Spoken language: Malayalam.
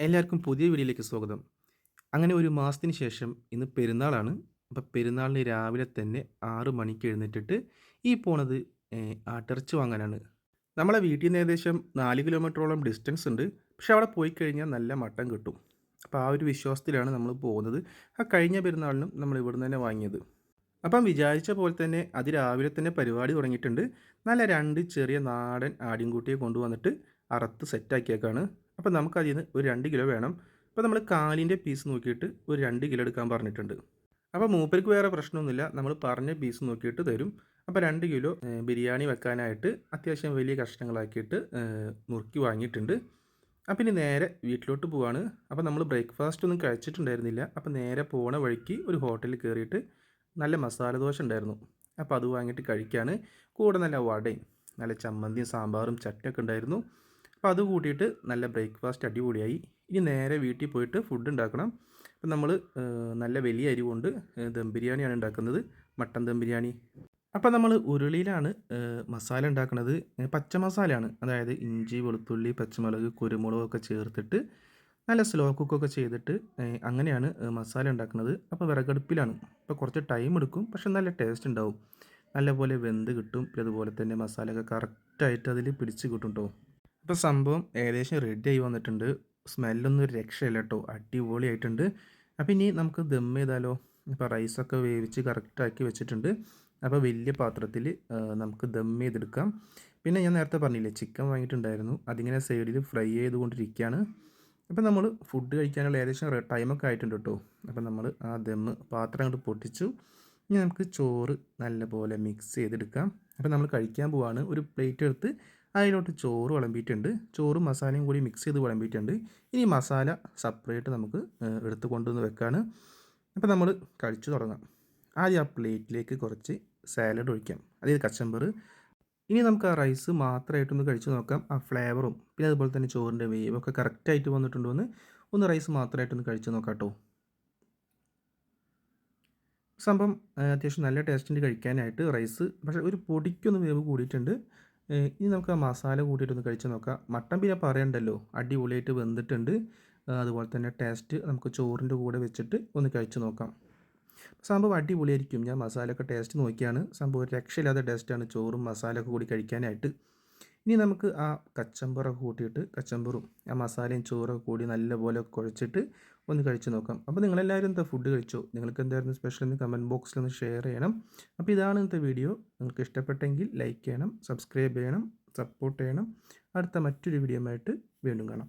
എല്ലാവർക്കും പുതിയ വീഡിയോയിലേക്ക് സ്വാഗതം. അങ്ങനെ ഒരു മാസത്തിന് ശേഷം ഇന്ന് പെരുന്നാളാണ്. അപ്പോൾ പെരുന്നാളിന് രാവിലെ തന്നെ 6 മണിക്ക് എഴുന്നേറ്റിട്ട് ഈ പോണത് ആട്ടിറച്ചി വാങ്ങാനാണ്. നമ്മളെ വീട്ടിൽ നിന്ന് ഏകദേശം 4 കിലോമീറ്ററോളം ഡിസ്റ്റൻസ് ഉണ്ട്. പക്ഷെ അവിടെ പോയി കഴിഞ്ഞാൽ നല്ല മട്ടൻ കിട്ടും. അപ്പോൾ ആ ഒരു വിശ്വാസത്തിലാണ് നമ്മൾ പോകുന്നത്. ആ കഴിഞ്ഞ പെരുന്നാളിനും നമ്മൾ ഇവിടുന്ന് തന്നെ വാങ്ങിയത്. അപ്പം വിചാരിച്ച പോലെ തന്നെ അതിരാവിലെ തന്നെ പരിപാടി തുടങ്ങിയിട്ടുണ്ട്. നല്ല 2 ചെറിയ നാടൻ ആട്ടിൻകുട്ടിയെ കൊണ്ടുവന്നിട്ട് അറുത്ത് സെറ്റാക്കിയേക്കാണ്. അപ്പോൾ നമുക്കതിൽ നിന്ന് ഒരു 2 കിലോ വേണം. അപ്പോൾ നമ്മൾ കാലിൻ്റെ പീസ് നോക്കിയിട്ട് ഒരു 2 കിലോ എടുക്കാൻ പറഞ്ഞിട്ടുണ്ട്. അപ്പോൾ മൂപ്പർക്ക് വേറെ പ്രശ്നമൊന്നുമില്ല. നമ്മൾ പറഞ്ഞ പീസ് നോക്കിയിട്ട് തരും. അപ്പോൾ 2 കിലോ ബിരിയാണി വെക്കാനായിട്ട് അത്യാവശ്യം വലിയ കഷ്ണങ്ങളാക്കിയിട്ട് നുറുക്കി വാങ്ങിയിട്ടുണ്ട്. അപ്പം ഇനി നേരെ വീട്ടിലോട്ട് പോവാണ്. അപ്പോൾ നമ്മൾ ബ്രേക്ക്ഫാസ്റ്റ് ഒന്നും കഴിച്ചിട്ടുണ്ടായിരുന്നില്ല. അപ്പോൾ നേരെ പോണ വഴിക്ക് ഒരു ഹോട്ടലിൽ കയറിയിട്ട് നല്ല മസാല ദോശ ഉണ്ടായിരുന്നു. അപ്പോൾ അത് വാങ്ങിയിട്ട് കഴിക്കുകയാണ്. കൂടെ നല്ല വടയും നല്ല ചമ്മന്തിയും സാമ്പാറും ചട്ടയൊക്കെ ഉണ്ടായിരുന്നു. അപ്പോൾ അത് കൂട്ടിയിട്ട് നല്ല ബ്രേക്ക്ഫാസ്റ്റ് അടിപൊളിയായി. ഇനി നേരെ വീട്ടിൽ പോയിട്ട് ഫുഡ് ഉണ്ടാക്കണം. അപ്പം നമ്മൾ നല്ല വലിയ അരി കൊണ്ട് ദം ബിരിയാണിയാണ് ഉണ്ടാക്കുന്നത്, മട്ടൻ ദം ബിരിയാണി. അപ്പോൾ നമ്മൾ ഉരുളിയിലാണ് മസാല ഉണ്ടാക്കുന്നത്. പച്ച മസാലയാണ്, അതായത് ഇഞ്ചി വെളുത്തുള്ളി പച്ചമുളക് കുരുമുളകൊക്കെ ചേർത്തിട്ട് നല്ല സ്ലോ കുക്കൊക്കെ ചെയ്തിട്ട് അങ്ങനെയാണ് മസാല ഉണ്ടാക്കുന്നത്. അപ്പോൾ വിറകടുപ്പിലാണ്. അപ്പോൾ കുറച്ച് ടൈം എടുക്കും, പക്ഷെ നല്ല ടേസ്റ്റ് ഉണ്ടാവും. നല്ലപോലെ വെന്ത് കിട്ടും. പിന്നെ അതുപോലെ തന്നെ മസാലയൊക്കെ കറക്റ്റായിട്ട് അതിൽ പിടിച്ച് കിട്ടും കേട്ടോ. ഇപ്പോൾ സംഭവം ഏകദേശം റെഡി ആയി വന്നിട്ടുണ്ട്. സ്മെല്ലൊന്നും ഒരു രക്ഷയില്ല കേട്ടോ, അടിപൊളിയായിട്ടുണ്ട്. അപ്പോൾ ഇനി നമുക്ക് ദം ചെയ്താലോ. ഇപ്പോൾ റൈസൊക്കെ വേവിച്ച് കറക്റ്റാക്കി വെച്ചിട്ടുണ്ട്. അപ്പോൾ വലിയ പാത്രത്തിൽ നമുക്ക് ദം ചെയ്തെടുക്കാം. പിന്നെ ഞാൻ നേരത്തെ പറഞ്ഞില്ലേ, ചിക്കൻ വാങ്ങിയിട്ടുണ്ടായിരുന്നു, അതിങ്ങനെ സൈഡിൽ ഫ്രൈ ചെയ്തുകൊണ്ടിരിക്കുകയാണ്. അപ്പോൾ നമ്മൾ ഫുഡ് കഴിക്കാനുള്ള ഏകദേശം ടൈമൊക്കെ ആയിട്ടുണ്ട് കേട്ടോ. അപ്പോൾ നമ്മൾ ആ ദമ്മ് പാത്രം അങ്ങോട്ട് പൊട്ടിച്ചു. ഇനി നമുക്ക് ചോറ് നല്ലപോലെ മിക്സ് ചെയ്തെടുക്കാം. അപ്പോൾ നമ്മൾ കഴിക്കാൻ പോവാണ്. ഒരു പ്ലേറ്റ് എടുത്ത് അതിലോട്ട് ചോറ് വിളമ്പിയിട്ടുണ്ട്. ചോറും മസാലയും കൂടി മിക്സ് ചെയ്ത് വിളമ്പിയിട്ടുണ്ട്. ഇനി മസാല സെപ്പറേറ്റ് നമുക്ക് എടുത്ത് കൊണ്ടുവന്ന് വെക്കാണ്. അപ്പോൾ നമ്മൾ കഴിച്ചു തുടങ്ങാം. ആദ്യം ആ പ്ലേറ്റിലേക്ക് കുറച്ച് സാലഡ് ഒഴിക്കാം, അതായത് കച്ചമ്പർ. ഇനി നമുക്ക് ആ റൈസ് മാത്രമായിട്ടൊന്ന് കഴിച്ച് നോക്കാം. ആ ഫ്ലേവറും പിന്നെ അതുപോലെ തന്നെ ചോറിൻ്റെ വേവൊക്കെ കറക്റ്റായിട്ട് വന്നിട്ടുണ്ടോ എന്ന് ഒന്ന് റൈസ് മാത്രമായിട്ടൊന്ന് കഴിച്ച് നോക്കാം കേട്ടോ. സംഭവം അത്യാവശ്യം നല്ല ടേസ്റ്റിൻ്റെ കഴിക്കാനായിട്ട് റൈസ്, പക്ഷേ ഒരു പൊടിക്കൊന്ന് വേവ് കൂടിയിട്ടുണ്ട്. ഇനി നമുക്ക് ആ മസാല കൂട്ടിയിട്ടൊന്ന് കഴിച്ച് നോക്കാം. മട്ടൻ പിന്നെ പറയണ്ടല്ലോ, അടിപൊളിയായിട്ട് വെന്തിട്ടുണ്ട്. അതുപോലെ തന്നെ ടേസ്റ്റ് നമുക്ക് ചോറിൻ്റെ കൂടെ വെച്ചിട്ട് ഒന്ന് കഴിച്ച് നോക്കാം. സംഭവം അടിപൊളിയായിരിക്കും. ഞാൻ മസാലയൊക്കെ ടേസ്റ്റ് നോക്കിയാണ്. സംഭവം ഒരു രക്ഷയില്ലാത്ത ടേസ്റ്റാണ് ചോറും മസാലയൊക്കെ കൂടി കഴിക്കാനായിട്ട്. ഇനി നമുക്ക് ആ കച്ചമ്പറൊക്കെ കൂട്ടിയിട്ട് കച്ചമ്പറും ആ മസാലയും ചോറൊക്കെ കൂടി നല്ലപോലെ കുഴച്ചിട്ട് ഒന്ന് കഴിച്ച് നോക്കാം. അപ്പോൾ നിങ്ങളെല്ലാവരും എന്താ ഫുഡ് കഴിച്ചോ? നിങ്ങൾക്ക് എന്തായിരുന്നു സ്പെഷ്യൽ എന്ന് കമൻറ്റ് ബോക്സിൽ ഒന്ന് ഷെയർ ചെയ്യണം. അപ്പോൾ ഇതാണ് ഇന്നത്തെ വീഡിയോ. നിങ്ങൾക്ക് ഇഷ്ടപ്പെട്ടെങ്കിൽ ലൈക്ക് ചെയ്യണം, സബ്സ്ക്രൈബ് ചെയ്യണം, സപ്പോർട്ട് ചെയ്യണം. അടുത്ത മറ്റൊരു വീഡിയോ ആയിട്ട് വീണ്ടും കാണാം.